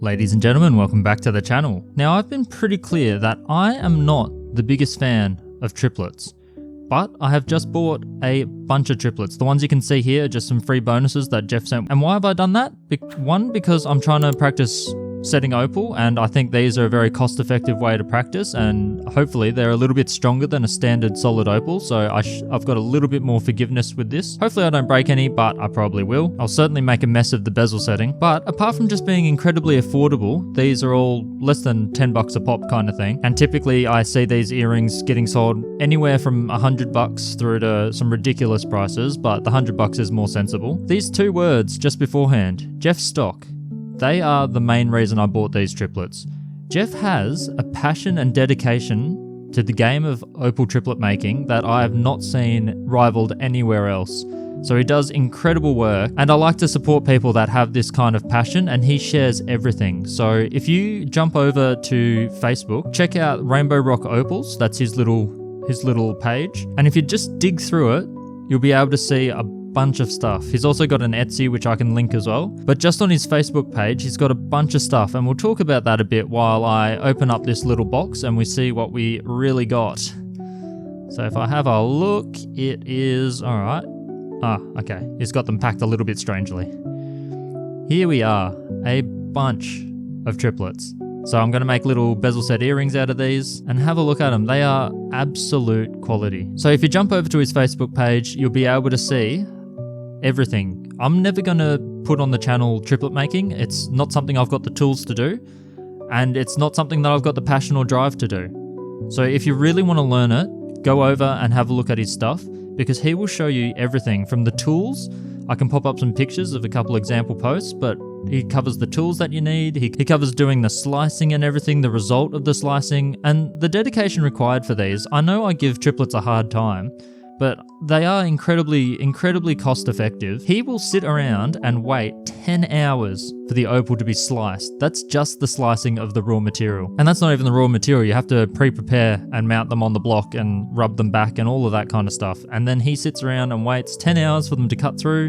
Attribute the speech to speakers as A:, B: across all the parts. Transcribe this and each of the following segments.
A: Ladies and gentlemen, welcome back to the channel. Now, I've been pretty clear that I am not the biggest fan of triplets, but I have just bought a bunch of triplets. The ones you can see here are just some free bonuses that Jeff sent. And why have I done that? One, because I'm trying to practice setting opal, and I think these are a very cost-effective way to practice, and hopefully they're a little bit stronger than a standard solid opal, so I've got a little bit more forgiveness with this. Hopefully I don't break any, but I probably will. I'll certainly make a mess of the bezel setting, but apart from just being incredibly affordable, these are all less than 10 bucks a pop kind of thing, and typically I see these earrings getting sold anywhere from 100 bucks through to some ridiculous prices, but the 100 bucks is more sensible. These two words just beforehand, Jeff Stock, they are the main reason I bought these triplets. Jeff has a passion and dedication to the game of opal triplet making that I have not seen rivaled anywhere else. So he does incredible work, and I like to support people that have this kind of passion, and he shares everything. So if you jump over to Facebook, check out Rainbow Rock Opals, that's his little page, and if you just dig through it, you'll be able to see a bunch of stuff. He's also got an Etsy, which I can link as well. But just on his Facebook page, he's got a bunch of stuff, and we'll talk about that a bit while I open up this little box and we see what we really got. So if I have a look, it is... alright. Okay. He's got them packed a little bit strangely. Here we are. A bunch of triplets. So I'm going to make little bezel set earrings out of these and have a look at them. They are absolute quality. So if you jump over to his Facebook page, you'll be able to see everything. I'm never going to put on the channel triplet making. It's not something I've got the tools to do, and it's not something that I've got the passion or drive to do. So if you really want to learn it, go over and have a look at his stuff, because he will show you everything from the tools. I can pop up some pictures of a couple example posts, but he covers the tools that you need. He covers doing the slicing and everything, the result of the slicing, and the dedication required for these. I know I give triplets a hard time, but they are incredibly cost effective. He will sit around and wait 10 hours for the opal to be sliced. That's just the slicing of the raw material. And that's not even the raw material. You have to pre-prepare and mount them on the block and rub them back and all of that kind of stuff. And then he sits around and waits 10 hours for them to cut through.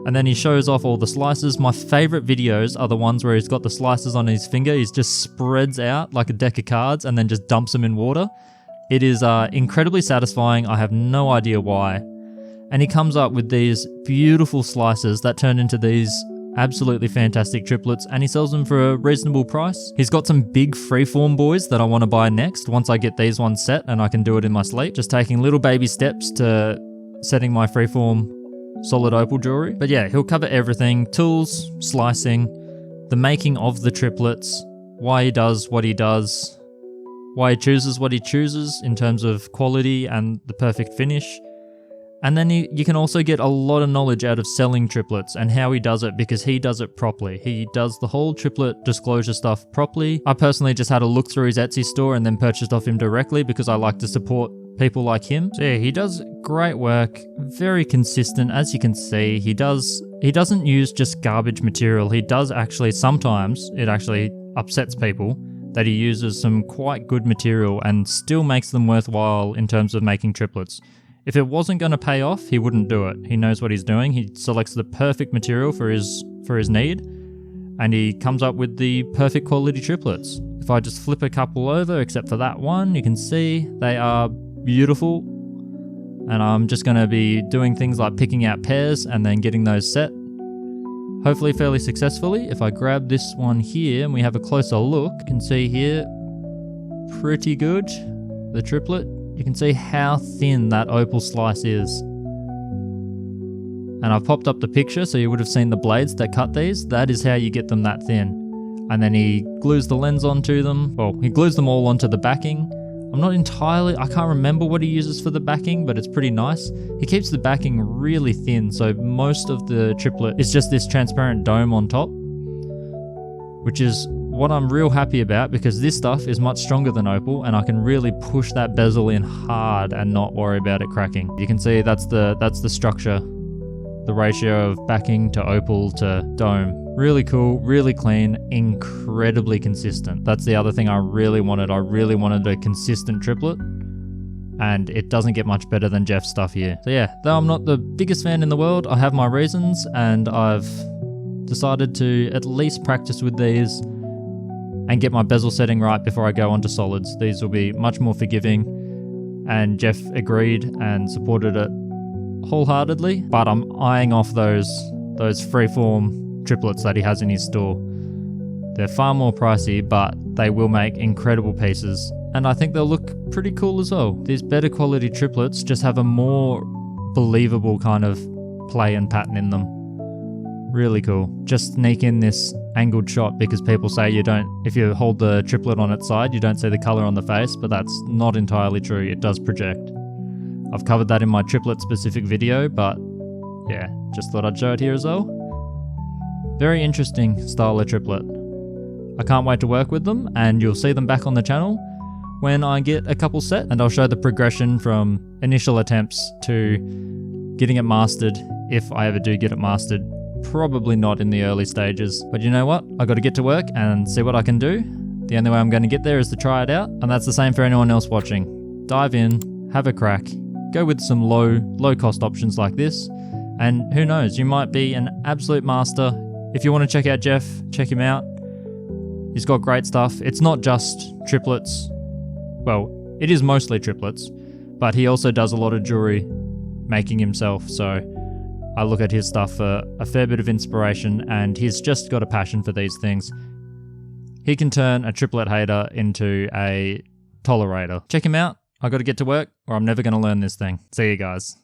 A: And then he shows off all the slices. My favorite videos are the ones where he's got the slices on his finger. He just spreads out like a deck of cards and then just dumps them in water. It is incredibly satisfying. I have no idea why. And he comes up with these beautiful slices that turn into these absolutely fantastic triplets, and he sells them for a reasonable price. He's got some big freeform boys that I want to buy next once I get these ones set and I can do it in my sleep. Just taking little baby steps to setting my freeform solid opal jewelry. But yeah, he'll cover everything: tools, slicing, the making of the triplets, why he does what he does, why he chooses what he chooses in terms of quality and the perfect finish. And then you can also get a lot of knowledge out of selling triplets and how he does it, because he does it properly. He does the whole triplet disclosure stuff properly. I personally just had a look through his Etsy store and then purchased off him directly because I like to support people like him. So yeah, he does great work, very consistent. As you can see, he doesn't use just garbage material. He does actually, sometimes it actually upsets people that he uses some quite good material and still makes them worthwhile in terms of making triplets. If it wasn't going to pay off, he wouldn't do it. He knows what he's doing. He selects the perfect material for his need, and he comes up with the perfect quality triplets. If I just flip a couple over, except for that one, you can see they are beautiful. And I'm just going to be doing things like picking out pairs and then getting those set, hopefully fairly successfully. If I grab this one here and we have a closer look, you can see here, pretty good, the triplet. You can see how thin that opal slice is. And I've popped up the picture so you would have seen the blades that cut these. That is how you get them that thin. And then he glues the lens onto them. Well, he glues them all onto the backing. I can't remember what he uses for the backing, but it's pretty nice. He keeps the backing really thin, so most of the triplet is just this transparent dome on top, which is what I'm real happy about, because this stuff is much stronger than opal and I can really push that bezel in hard and not worry about it cracking. You can see that's the structure, the ratio of backing to opal to dome. Really cool, really clean, incredibly consistent. That's the other thing I really wanted. I really wanted a consistent triplet, and it doesn't get much better than Jeff's stuff here. So yeah, though I'm not the biggest fan in the world, I have my reasons, and I've decided to at least practice with these and get my bezel setting right before I go onto solids. These will be much more forgiving, and Jeff agreed and supported it wholeheartedly, but I'm eyeing off those freeform triplets that he has in his store. They're far more pricey, but they will make incredible pieces, and I think they'll look pretty cool as well. These better quality triplets just have a more believable kind of play and pattern in them. Really cool. Just sneak in this angled shot because people say if you hold the triplet on its side, you don't see the color on the face, but that's not entirely true. It does project. I've covered that in my triplet specific video, but yeah, just thought I'd show it here as well. Very interesting style of triplet. I can't wait to work with them, and you'll see them back on the channel when I get a couple set, and I'll show the progression from initial attempts to getting it mastered, if I ever do get it mastered. Probably not in the early stages, but you know what? I got to get to work and see what I can do. The only way I'm going to get there is to try it out, and that's the same for anyone else watching. Dive in, have a crack, go with some low cost options like this, and who knows, you might be an absolute master. If you want to check out Jeff, check him out. He's got great stuff. It's not just triplets. Well, it is mostly triplets, but he also does a lot of jewelry making himself, so I look at his stuff for a fair bit of inspiration, and he's just got a passion for these things. He can turn a triplet hater into a tolerator. Check him out. I got to get to work or I'm never going to learn this thing. See you guys.